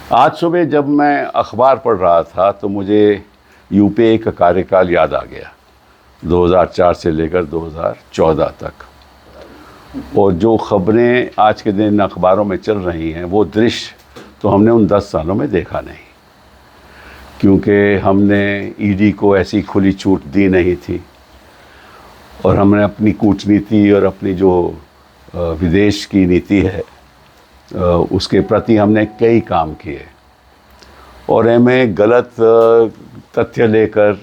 आज सुबह जब मैं अखबार पढ़ रहा था तो मुझे यूपीए का कार्यकाल याद आ गया, 2004 से लेकर 2014 तक। और जो खबरें आज के दिन अखबारों में चल रही हैं वो दृश्य तो हमने उन 10 सालों में देखा नहीं, क्योंकि हमने ईडी को ऐसी खुली छूट दी नहीं थी और हमने अपनी कूटनीति और अपनी जो विदेश की नीति है उसके प्रति हमने कई काम किए और हमें गलत तथ्य लेकर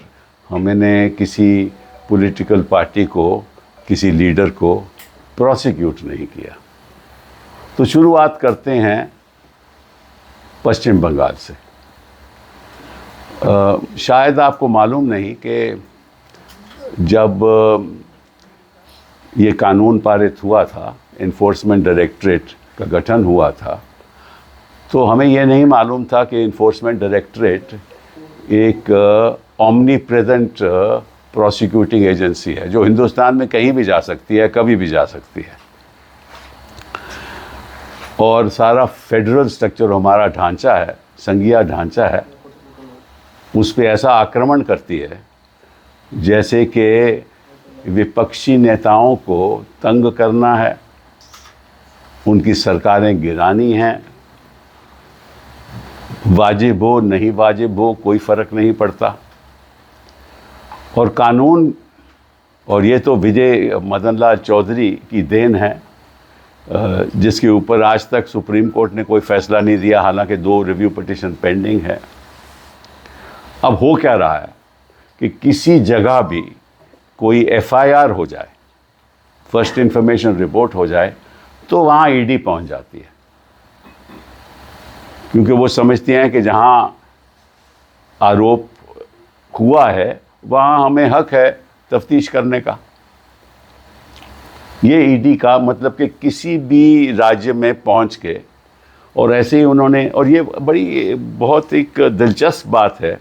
हमने किसी पॉलिटिकल पार्टी को, किसी लीडर को प्रोसिक्यूट नहीं किया। तो शुरुआत करते हैं पश्चिम बंगाल से। शायद आपको मालूम नहीं कि जब ये कानून पारित हुआ था, इन्फोर्समेंट डायरेक्टरेट का गठन हुआ था, तो हमें ये नहीं मालूम था कि इन्फोर्समेंट डायरेक्टरेट एक ओमनी प्रेजेंट प्रोसिक्यूटिंग एजेंसी है जो हिंदुस्तान में कहीं भी जा सकती है, कभी भी जा सकती है। और सारा फेडरल स्ट्रक्चर हमारा ढांचा है, संघीय ढांचा है, उस पे ऐसा आक्रमण करती है जैसे कि विपक्षी नेताओं को तंग करना है, उनकी सरकारें गिरानी हैं, वाजिब हो नहीं वाजिब हो कोई फ़र्क नहीं पड़ता। और कानून, और ये तो विजय मदन लाल चौधरी की देन है जिसके ऊपर आज तक सुप्रीम कोर्ट ने कोई फैसला नहीं दिया, हालांकि 2 रिव्यू पिटीशन पेंडिंग है। अब हो क्या रहा है कि किसी जगह भी कोई एफआईआर हो जाए, फर्स्ट इंफॉर्मेशन रिपोर्ट हो जाए, तो वहाँ ईडी पहुँच जाती है, क्योंकि वो समझती हैं कि जहाँ आरोप हुआ है वहाँ हमें हक है तफ्तीश करने का। ये ईडी का मतलब कि किसी भी राज्य में पहुँच के, और ऐसे ही उन्होंने, और ये बहुत एक दिलचस्प बात है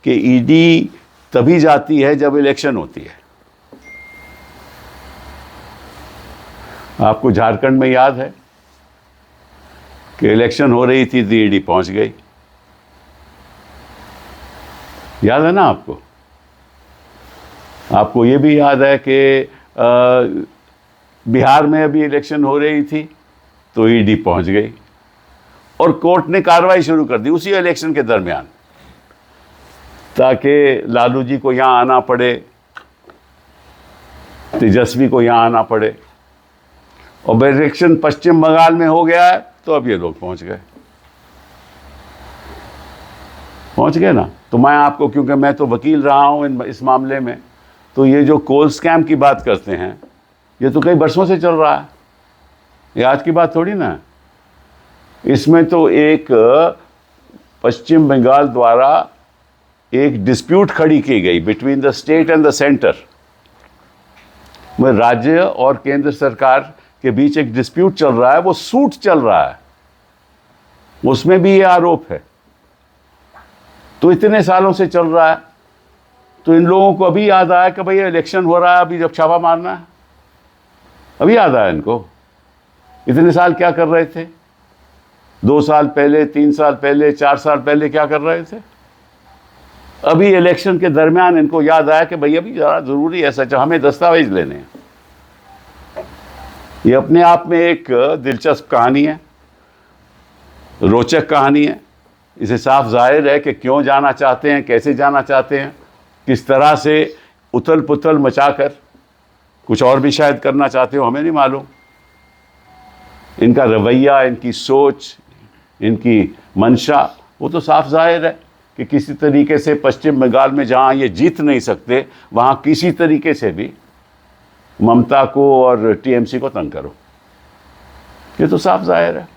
कि ईडी तभी जाती है जब इलेक्शन होती है। आपको झारखंड में याद है कि इलेक्शन हो रही थी तो ईडी पहुंच गई, याद है ना आपको? आपको ये भी याद है कि बिहार में अभी इलेक्शन हो रही थी तो ईडी पहुंच गई और कोर्ट ने कार्रवाई शुरू कर दी उसी इलेक्शन के दरमियान, ताकि लालू जी को यहाँ आना पड़े, तेजस्वी को यहाँ आना पड़े। और इलेक्शन पश्चिम बंगाल में हो गया है तो अब ये लोग पहुंच गए ना। तो मैं आपको, क्योंकि मैं तो वकील रहा हूं इस मामले में, तो ये जो कोल स्कैम की बात करते हैं ये तो कई बरसों से चल रहा है, ये आज की बात थोड़ी ना है। इसमें तो एक पश्चिम बंगाल द्वारा एक डिस्प्यूट खड़ी की गई between the state and the centre, में राज्य और केंद्र सरकार के बीच एक डिस्प्यूट चल रहा है, वो सूट चल रहा है, उसमें भी ये आरोप है। तो इतने सालों से चल रहा है, तो इन लोगों को अभी याद आया कि भाई इलेक्शन हो रहा है, अभी जब छापा मारना है, अभी याद आया इनको। इतने साल क्या कर रहे थे? 2 साल पहले, 3 साल पहले, 4 साल पहले क्या कर रहे थे? अभी इलेक्शन के दरमियान इनको याद आया कि भाई अभी ज़रा ज़रूरी है, सच हमें दस्तावेज लेने हैं। ये अपने आप में एक दिलचस्प कहानी है, रोचक कहानी है। इसे साफ जाहिर है कि क्यों जाना चाहते हैं, कैसे जाना चाहते हैं, किस तरह से उथल पुथल मचाकर कुछ और भी शायद करना चाहते हो, हमें नहीं मालूम। इनका रवैया, इनकी सोच, इनकी मंशा, वो तो साफ जाहिर है कि किसी तरीके से पश्चिम बंगाल में जहाँ ये जीत नहीं सकते, वहाँ किसी तरीके से भी ममता को और टीएमसी को तंग करो, ये तो साफ जाहिर है।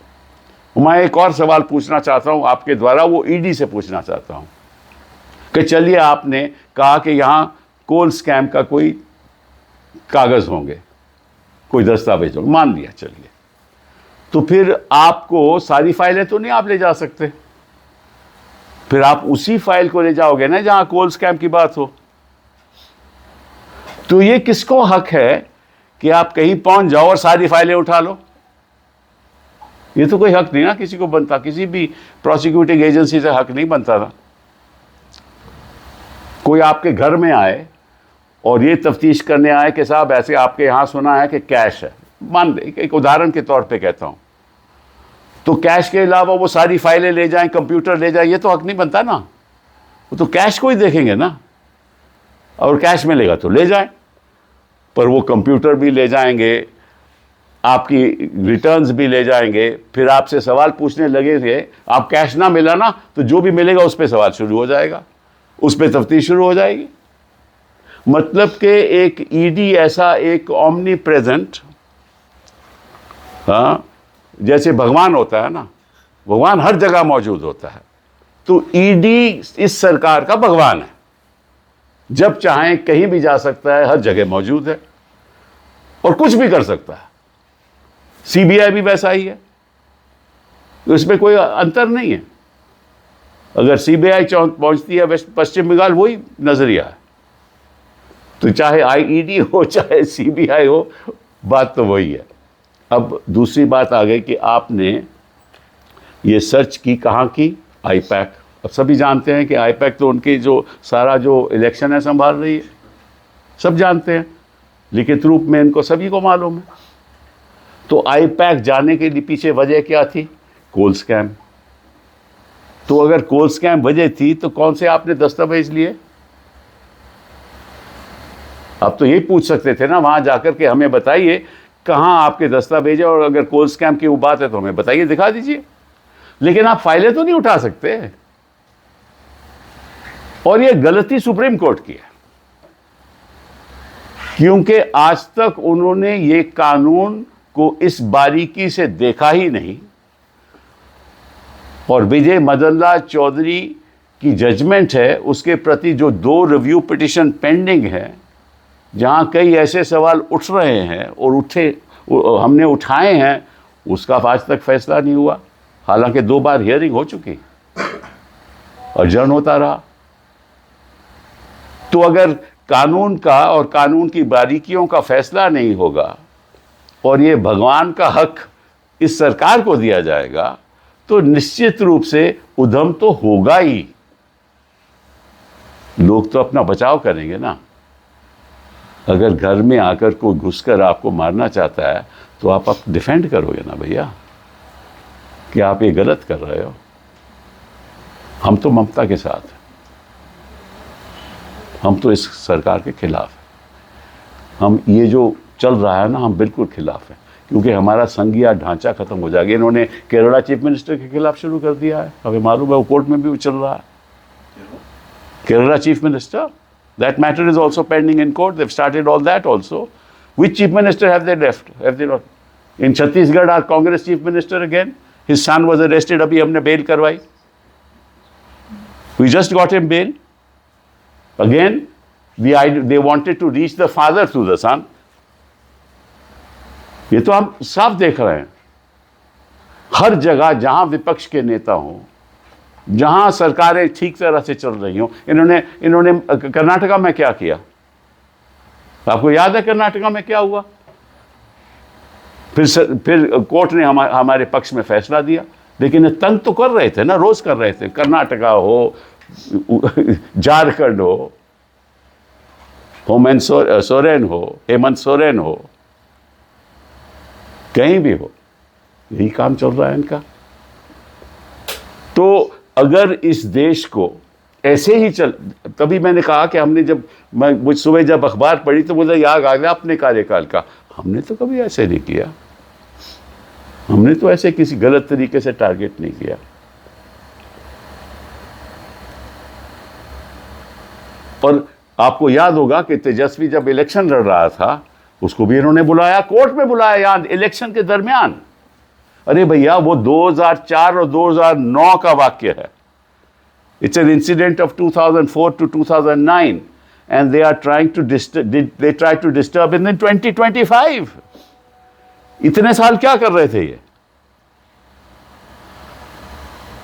मैं एक और सवाल पूछना चाहता हूँ आपके द्वारा, वो ईडी से पूछना चाहता हूँ कि चलिए आपने कहा कि यहाँ कोल स्कैम का कोई कागज़ होंगे, कोई दस्तावेज होंगे, मान लिया, चलिए, तो फिर आपको सारी फाइलें तो नहीं आप ले जा सकते, फिर आप उसी फाइल को ले जाओगे ना जहाँ कोल स्कैम की बात हो। तो ये किसको हक है कि आप कहीं पहुंच जाओ और सारी फाइलें उठा लो? ये तो कोई हक नहीं ना किसी को बनता, किसी भी प्रोसिक्यूटिंग एजेंसी से हक नहीं बनता था। कोई आपके घर में आए और ये तफ्तीश करने आए कि साहब ऐसे आपके यहाँ सुना है कि कैश है, मान एक उदाहरण के तौर पे कहता हूँ, तो कैश के अलावा वो सारी फाइलें ले जाएं, कंप्यूटर ले जाएं, ये तो हक नहीं बनता ना। वो तो कैश को ही देखेंगे ना, और कैश मिलेगा तो ले जाएं, पर वो कंप्यूटर भी ले जाएंगे, आपकी रिटर्न्स भी ले जाएंगे, फिर आपसे सवाल पूछने लगेंगे। आप कैश ना मिला ना तो जो भी मिलेगा उस पर सवाल शुरू हो जाएगा, उस पर तफ्तीश शुरू हो जाएगी। मतलब कि एक ईडी ऐसा एक ओमनी प्रेजेंट, हाँ, जैसे भगवान होता है ना, भगवान हर जगह मौजूद होता है, तो ईडी इस सरकार का भगवान है। जब चाहें कहीं भी जा सकता है, हर जगह मौजूद है और कुछ भी कर सकता है। सीबीआई भी वैसा ही है, इसमें कोई अंतर नहीं है। अगर सीबीआई पहुंचती है वेस्ट पश्चिम बंगाल, वही नजरिया है। तो चाहे आईईडी हो चाहे सीबीआई हो, बात तो वही है। अब दूसरी बात आ गई कि आपने ये सर्च की, कहाँ की? आईपैक। अब सभी जानते हैं कि आईपैक तो उनकी जो सारा जो इलेक्शन है संभाल रही है, सब जानते हैं, लिखित रूप में इनको सभी को मालूम है। तो आईपैक जाने के लिए पीछे वजह क्या थी? कोल स्कैम। तो अगर कोल स्कैम वजह थी तो कौन से आपने दस्तावेज लिए? आप तो यही पूछ सकते थे ना वहां जाकर के, हमें बताइए कहां आपके दस्तावेज है, और अगर कोल स्कैम की वो बात है तो हमें बताइए, दिखा दीजिए। लेकिन आप फाइलें तो नहीं उठा सकते। और ये गलती सुप्रीम कोर्ट की है, क्योंकि आज तक उन्होंने ये कानून को इस बारीकी से देखा ही नहीं। और विजय मदनलाल चौधरी की जजमेंट है, उसके प्रति जो 2 रिव्यू पिटिशन पेंडिंग है, जहां कई ऐसे सवाल उठ रहे हैं और हमने उठाए हैं, उसका आज तक फैसला नहीं हुआ। हालांकि 2 बार हियरिंग हो चुकी, अजर्न होता रहा। तो अगर कानून का और कानून की बारीकियों का फैसला नहीं होगा और ये भगवान का हक इस सरकार को दिया जाएगा, तो निश्चित रूप से उधम तो होगा ही। लोग तो अपना बचाव करेंगे ना। अगर घर में आकर कोई घुसकर आपको मारना चाहता है तो आप डिफेंड करोगे ना भैया, कि आप ये गलत कर रहे हो। हम तो ममता के साथ हैं, हम तो इस सरकार के खिलाफ हैं। हम ये जो चल रहा है ना, हम बिल्कुल खिलाफ हैं, क्योंकि हमारा संघीय ढांचा खत्म हो जाएगा। इन्होंने केरला चीफ मिनिस्टर के खिलाफ शुरू कर दिया है, हमें मालूम है, वो कोर्ट में भी चल रहा है। Kerala chief minister, that matter is also pending in court. They've started all that also. Which chief minister have they left? Have they not? In Chhattisgarh, our Congress chief minister again, his son was arrested. अभी हमने bail करवाई. We just got him bail. Again, they wanted to reach the father through the son. ये तो हम साफ देख रहे हैं। हर जगह जहां विपक्ष के नेता हों, जहां सरकारें ठीक तरह से चल रही हों, इन्होंने कर्नाटका में क्या किया? आपको याद है कर्नाटका में क्या हुआ? फिर कोर्ट ने हमारे पक्ष में फैसला दिया, लेकिन तंग तो कर रहे थे ना, रोज कर रहे थे। कर्नाटका हो, झारखंड हो, हेमंत सोरेन हो, कहीं भी हो, यही काम चल रहा है इनका। तो अगर इस देश को ऐसे ही चल, तभी मैंने कहा कि हमने मुझ सुबह जब अखबार पढ़ी तो बोला याद आ गया अपने कार्यकाल का। हमने तो कभी ऐसे नहीं किया, हमने तो ऐसे किसी गलत तरीके से टारगेट नहीं किया। और आपको याद होगा कि तेजस्वी जब इलेक्शन लड़ रहा था, उसको भी इन्होंने बुलाया, कोर्ट में बुलाया, याद, इलेक्शन के दरमियान। अरे भैया, वो 2004 और 2009 का वाक्य है। It's an incident of 2004 to 2009 and they try to disturb in 2025। इतने साल क्या कर रहे थे ये?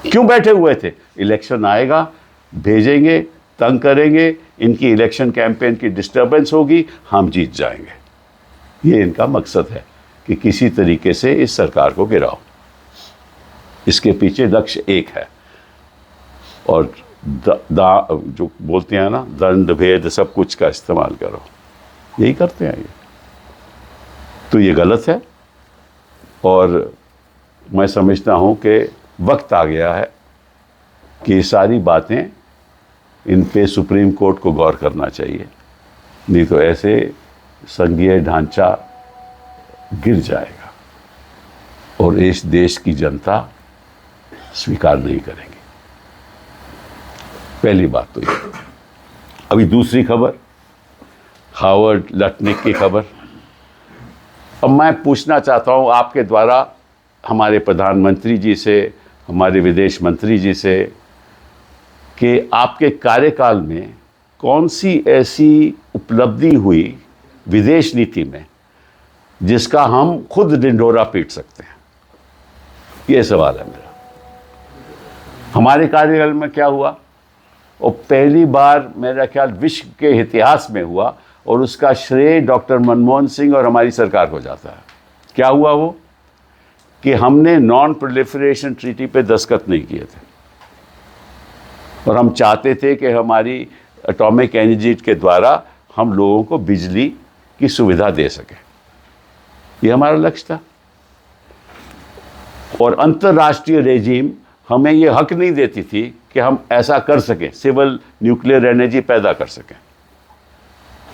क्यों बैठे हुए थे? इलेक्शन आएगा, भेजेंगे, तंग करेंगे, इनकी इलेक्शन कैंपेन की डिस्टर्बेंस होगी, हम जीत जाएंगे। ये इनका मकसद है कि किसी तरीके से इस सरकार को गिराओ। इसके पीछे लक्ष्य एक है, और जो बोलते हैं ना, दंड भेद सब कुछ का इस्तेमाल करो, यही करते हैं ये। तो ये गलत है, और मैं समझता हूँ कि वक्त आ गया है कि ये सारी बातें, इन पे सुप्रीम कोर्ट को गौर करना चाहिए, नहीं तो ऐसे संघीय ढांचा गिर जाएगा और इस देश की जनता स्वीकार नहीं करेंगी। पहली बात तो ये। अभी दूसरी खबर, हावर्ड लटनिक की खबर। अब मैं पूछना चाहता हूँ आपके द्वारा हमारे प्रधानमंत्री जी से, हमारे विदेश मंत्री जी से, कि आपके कार्यकाल में कौन सी ऐसी उपलब्धि हुई विदेश नीति में जिसका हम खुद ढिंढोरा पीट सकते हैं। ये सवाल है मेरा। हमारे कार्यकाल में क्या हुआ, और पहली बार मेरा ख्याल विश्व के इतिहास में हुआ, और उसका श्रेय डॉक्टर मनमोहन सिंह और हमारी सरकार को जाता है। क्या हुआ वो, कि हमने नॉन प्रोलिफरेशन ट्रीटी पे दस्तखत नहीं किए थे, और हम चाहते थे कि हमारी एटॉमिक एनर्जी के द्वारा हम लोगों को बिजली की सुविधा दे सकें। ये हमारा लक्ष्य था, और अंतर्राष्ट्रीय रेजिम हमें ये हक नहीं देती थी कि हम ऐसा कर सकें, सिविल न्यूक्लियर एनर्जी पैदा कर सकें,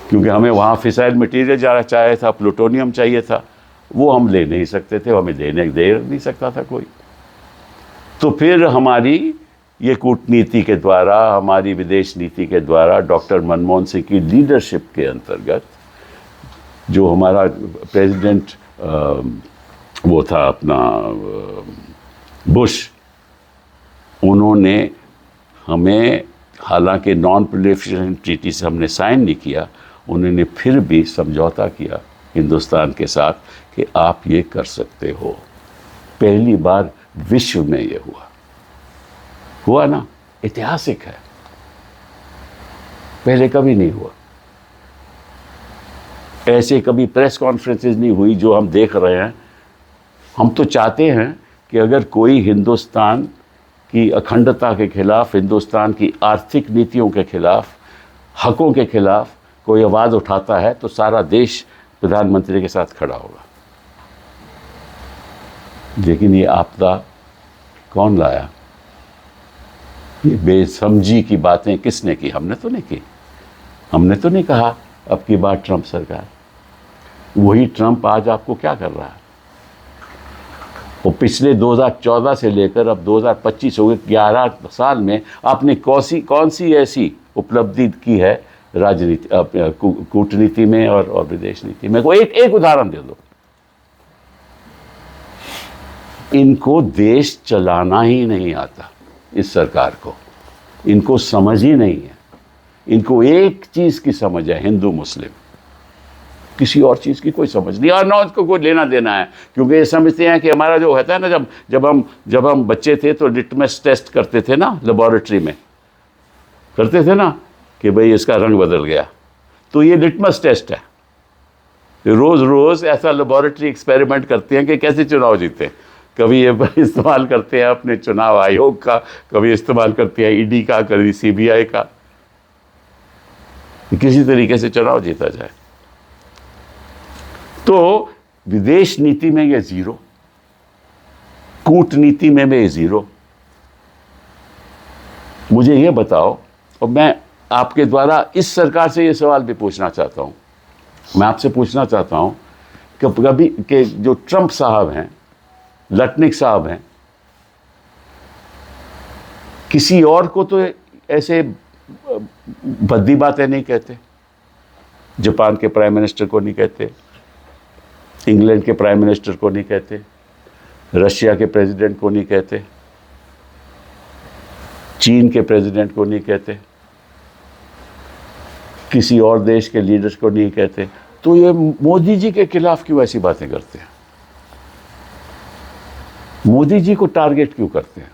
क्योंकि हमें वहाँ फिसाइल मटेरियल ज़्यादा चाहिए था, प्लूटोनियम चाहिए था, वो हम ले नहीं सकते थे, हमें दे नहीं सकता था कोई। तो फिर हमारी ये कूटनीति के द्वारा, हमारी विदेश नीति के द्वारा, डॉक्टर मनमोहन सिंह की लीडरशिप के अंतर्गत, जो हमारा प्रेसिडेंट वो था अपना बुश, उन्होंने हमें, हालांकि नॉन प्रोलिफरेशन ट्रीटी से हमने साइन नहीं किया, उन्होंने फिर भी समझौता किया हिंदुस्तान के साथ कि आप ये कर सकते हो। पहली बार विश्व में ये हुआ ना, ऐतिहासिक है, पहले कभी नहीं हुआ। ऐसे कभी प्रेस कॉन्फ्रेंसेस नहीं हुई जो हम देख रहे हैं। हम तो चाहते हैं कि अगर कोई हिंदुस्तान की अखंडता के खिलाफ, हिंदुस्तान की आर्थिक नीतियों के खिलाफ, हकों के खिलाफ कोई आवाज़ उठाता है तो सारा देश प्रधानमंत्री के साथ खड़ा होगा। लेकिन ये आपदा कौन लाया? ये बेसमझी की बातें किसने की? हमने तो नहीं की। हमने तो नहीं कहा अब की बार ट्रंप सरकार। वही ट्रंप आज आपको क्या कर रहा है? वो पिछले 2014 से लेकर अब 2025 हो गए, 11 साल में आपने कौन सी ऐसी उपलब्धि की है राजनीति, कूटनीति में और विदेश नीति में? को एक उदाहरण दे दो। इनको देश चलाना ही नहीं आता, इस सरकार को। इनको समझ ही नहीं है। इनको एक चीज की समझ है, हिंदू मुस्लिम, किसी और चीज की कोई समझ नहीं, और ना उसको कोई लेना देना है। क्योंकि ये समझते हैं कि हमारा जो होता है ना, जब हम बच्चे थे तो लिटमस टेस्ट करते थे ना, लेबोरेटरी में करते थे ना, कि भाई इसका रंग बदल गया, तो ये लिटमस टेस्ट है। रोज रोज ऐसा लेबोरेटरी एक्सपेरिमेंट करते हैं कि कैसे चुनाव जीते। कभी ये इस्तेमाल करते हैं अपने चुनाव आयोग का, कभी इस्तेमाल करते हैं ईडी का, कभी सीबीआई का, किसी तरीके से चुनाव जीता जाए। तो विदेश नीति में ये जीरो, कूटनीति में भी जीरो। मुझे ये बताओ, और मैं आपके द्वारा इस सरकार से ये सवाल भी पूछना चाहता हूं, मैं आपसे पूछना चाहता हूं कि कभी के जो ट्रंप साहब हैं, लटनिक साहब हैं, किसी और को तो ऐसे भद्दी बातें नहीं कहते। जापान के प्राइम मिनिस्टर को नहीं कहते, इंग्लैंड के प्राइम मिनिस्टर को नहीं कहते, रशिया के प्रेसिडेंट को नहीं कहते, चीन के प्रेसिडेंट को नहीं कहते, किसी और देश के लीडर्स को नहीं कहते। तो ये मोदी जी के खिलाफ क्यों ऐसी बातें करते हैं? मोदी जी को टारगेट क्यों करते हैं?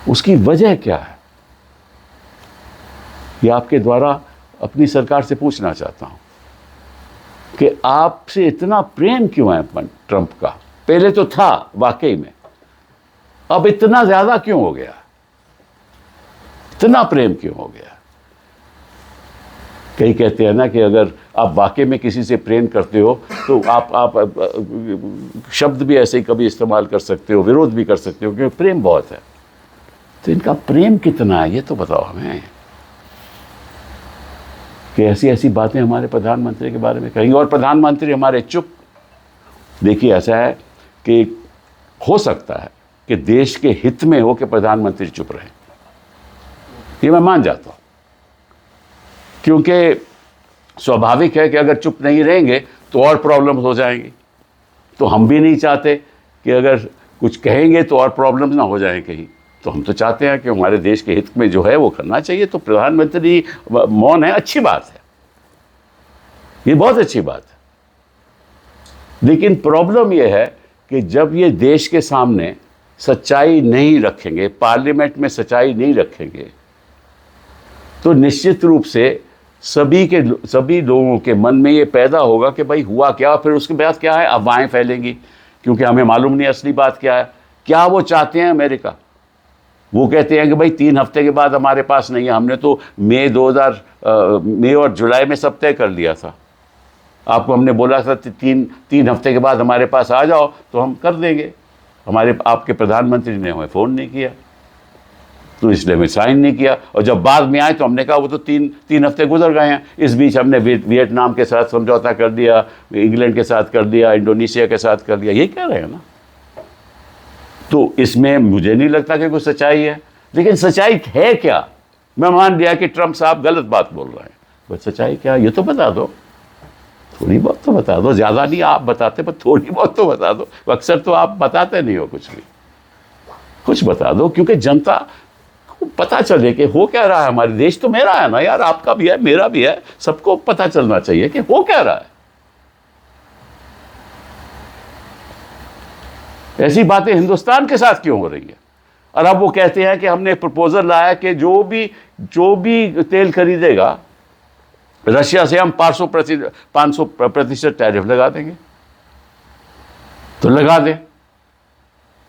उसकी वजह क्या है? ये आपके द्वारा अपनी सरकार से पूछना चाहता हूं कि आपसे इतना प्रेम क्यों है ट्रंप का? पहले तो था वाकई में, अब इतना ज्यादा क्यों हो गया, इतना प्रेम क्यों हो गया? कई कहते हैं ना कि अगर आप वाकई में किसी से प्रेम करते हो तो आप शब्द भी ऐसे ही कभी इस्तेमाल कर सकते हो, विरोध भी कर सकते हो, क्योंकि प्रेम बहुत है। तो इनका प्रेम कितना है ये तो बताओ हमें, कि ऐसी ऐसी बातें हमारे प्रधानमंत्री के बारे में कहेंगे और प्रधानमंत्री हमारे चुप। देखिए ऐसा है कि हो सकता है कि देश के हित में हो कि प्रधानमंत्री चुप रहे, ये मैं मान जाता हूं, क्योंकि स्वाभाविक है कि अगर चुप नहीं रहेंगे तो और प्रॉब्लम्स हो जाएंगी। तो हम भी नहीं चाहते कि अगर कुछ कहेंगे तो और प्रॉब्लम्स ना हो जाएं कहीं। तो हम तो चाहते हैं कि हमारे देश के हित में जो है वो करना चाहिए। तो प्रधानमंत्री मौन है, अच्छी बात है, ये बहुत अच्छी बात है। लेकिन प्रॉब्लम ये है कि जब ये देश के सामने सच्चाई नहीं रखेंगे, पार्लियामेंट में सच्चाई नहीं रखेंगे, तो निश्चित रूप से सभी लोगों के मन में ये पैदा होगा कि भाई हुआ क्या। फिर उसके बाद क्या है, अफवाहें फैलेंगी, क्योंकि हमें मालूम नहीं असली बात क्या है। क्या वो चाहते हैं अमेरिका? वो कहते हैं कि भाई 3 हफ्ते के बाद हमारे पास नहीं है, हमने तो मई और जुलाई में सब तय कर लिया था। आपको हमने बोला था 3 हफ्ते के बाद हमारे पास आ जाओ तो हम कर देंगे। आपके प्रधानमंत्री ने हमें फ़ोन नहीं किया, तो इसलिए हमें साइन नहीं किया। और जब बाद में आए तो हमने कहा वो तो 3 हफ्ते गुजर गए हैं। इस बीच हमने वियतनाम के साथ समझौता कर दिया, इंग्लैंड के साथ कर दिया, इंडोनेशिया के साथ कर दिया, यही कह रहे हैं ना। तो इसमें मुझे नहीं लगता कि कोई सच्चाई है। लेकिन सच्चाई है क्या? मैं मान लिया कि ट्रंप साहब गलत बात बोल रहे हैं, बस सच्चाई क्या ये तो बता दो, थोड़ी बहुत तो बता दो। ज़्यादा नहीं आप बताते, पर थोड़ी बहुत तो बता दो। अक्सर तो आप बताते नहीं हो कुछ भी, कुछ बता दो, क्योंकि जनता को पता चले कि हो क्या रहा है। हमारे देश तो मेरा है ना यार, आपका भी है, मेरा भी है, सबको पता चलना चाहिए कि हो क्या रहा है। ऐसी बातें हिंदुस्तान के साथ क्यों हो रही है? और अब वो कहते हैं कि हमने प्रपोजल लाया कि जो भी तेल खरीदेगा रशिया से हम 500% टैरिफ लगा देंगे। तो लगा दें,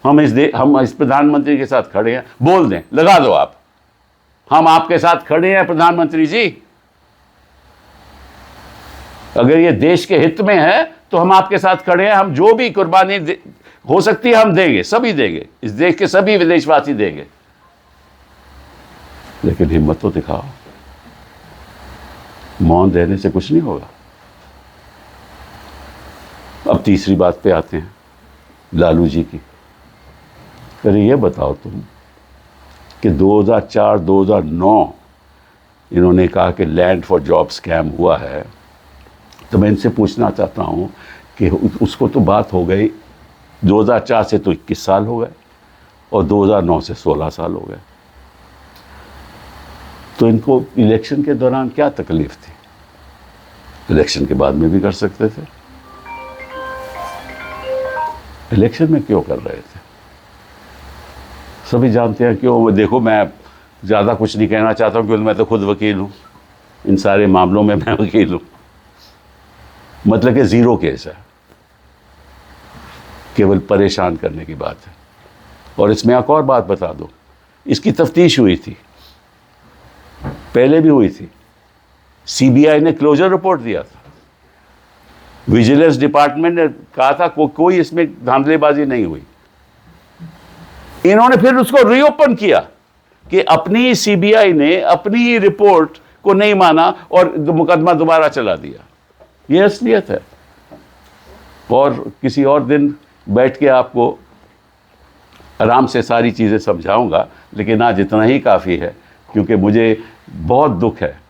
हम इस प्रधानमंत्री के साथ खड़े हैं, बोल दें लगा दो आप, हम आपके साथ खड़े हैं प्रधानमंत्री जी। अगर ये देश के हित में है तो हम आपके साथ खड़े हैं, हम जो भी कुर्बानी हो सकती है हम देंगे, सभी देंगे, इस देश के सभी विदेशवासी देंगे। लेकिन हिम्मत तो दिखाओ, मौन रहने से कुछ नहीं होगा। अब तीसरी बात पे आते हैं, लालू जी की। अरे ये बताओ तुम कि 2004-2009 इन्होंने कहा कि लैंड फॉर जॉब स्कैम हुआ है। तो मैं इनसे पूछना चाहता हूँ कि उसको तो बात हो गई, 2004 से तो 21 साल हो गए और 2009 से 16 साल हो गए। तो इनको इलेक्शन के दौरान क्या तकलीफ थी? इलेक्शन के बाद में भी कर सकते थे, इलेक्शन में क्यों कर रहे थे? सभी जानते हैं क्यों। देखो, मैं ज़्यादा कुछ नहीं कहना चाहता हूँ, क्योंकि मैं तो खुद वकील हूँ, इन सारे मामलों में मैं वकील हूँ। मतलब कि ज़ीरो केस है, केवल परेशान करने की बात है। और इसमें एक और बात बता दो, इसकी तफ्तीश हुई थी, पहले भी हुई थी। सीबीआई ने क्लोजर रिपोर्ट दिया था, विजिलेंस डिपार्टमेंट ने कहा था कोई इसमें धांधलीबाजी नहीं हुई। इन्होंने फिर उसको रीओपन किया कि अपनी सीबीआई ने अपनी रिपोर्ट को नहीं माना और मुकदमा दोबारा चला दिया। ये असलियत है। और किसी और दिन बैठ के आपको आराम से सारी चीज़ें समझाऊंगा, लेकिन आज इतना ही काफ़ी है, क्योंकि मुझे बहुत दुख है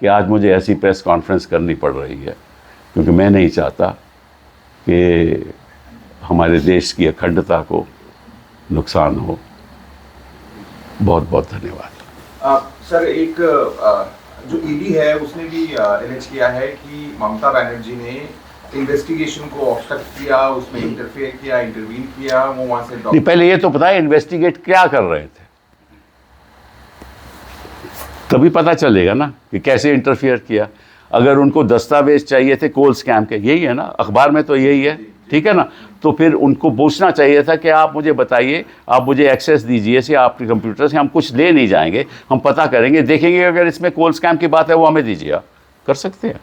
कि आज मुझे ऐसी प्रेस कॉन्फ्रेंस करनी पड़ रही है, क्योंकि मैं नहीं चाहता कि हमारे देश की अखंडता को नुकसान हो। बहुत बहुत धन्यवाद। सर, एक जो ईडी है उसने भी एलिज किया है कि ममता बनर्जी ने इन्वेस्टिगेशन को ऑब्स्ट्रक्ट किया, उसमें इंटरफेयर किया, इंटरवीन किया, वो वहां से नहीं, पहले ये तो बताए इन्वेस्टिगेट क्या कर रहे थे, तभी पता चलेगा ना कि कैसे इंटरफियर किया। अगर उनको दस्तावेज चाहिए थे कोल स्कैम के, यही है ना, अखबार में तो यही है। ठीक है ना। तो फिर उनको पूछना चाहिए था कि आप मुझे बताइए, आप मुझे एक्सेस दीजिए से आपके कंप्यूटर से, हम कुछ ले नहीं जाएंगे, हम पता करेंगे, देखेंगे अगर इसमें कोल स्कैम की बात है वो हमें दीजिए, आप कर सकते हैं।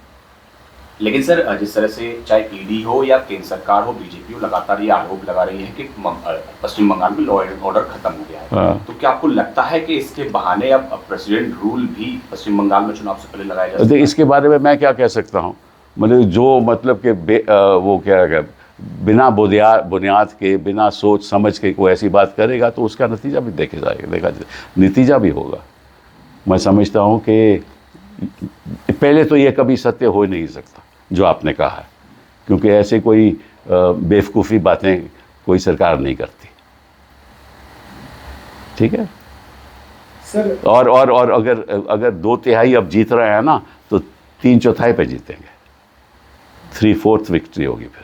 लेकिन सर जिस तरह से चाहे ईडी हो या केंद्र सरकार हो, बीजेपी हो, लगातार ये आरोप लगा रही है कि पश्चिम बंगाल में लॉ एंड ऑर्डर खत्म हो गया है, हाँ। तो क्या आपको लगता है कि इसके बहाने अब प्रेसिडेंट रूल भी पश्चिम बंगाल में चुनाव से पहले लगाया जा सकता है? इसके बारे में मैं क्या कह सकता हूँ, मतलब जो मतलब कि वो क्या है, बिना बुनियाद के, बिना सोच समझ के कोई ऐसी बात करेगा तो उसका नतीजा भी देखा नतीजा भी होगा। मैं समझता हूँ कि पहले तो ये कभी सत्य हो ही नहीं सकता जो आपने कहा है, क्योंकि ऐसे कोई बेवकूफ़ी बातें कोई सरकार नहीं करती, ठीक है सर। और अगर 2/3 अब जीत रहे हैं ना, तो 3/4 पे जीतेंगे, 3/4 विक्ट्री होगी फिर।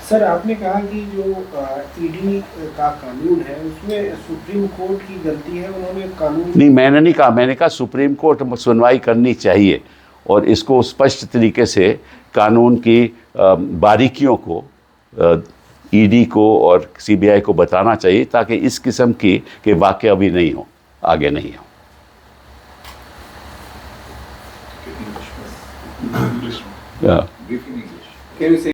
सर आपने कहा कि जो ईडी का कानून है उसमें सुप्रीम कोर्ट की गलती है, उन्होंने कानून नहीं, मैंने नहीं कहा, मैंने कहा सुप्रीम कोर्ट सुनवाई करनी चाहिए और इसको स्पष्ट तरीके से कानून की बारीकियों को ईडी को और सीबीआई को बताना चाहिए, ताकि इस किस्म के वाक़े अभी नहीं हो, आगे नहीं हो। English. Yeah. Brief in English. Can you say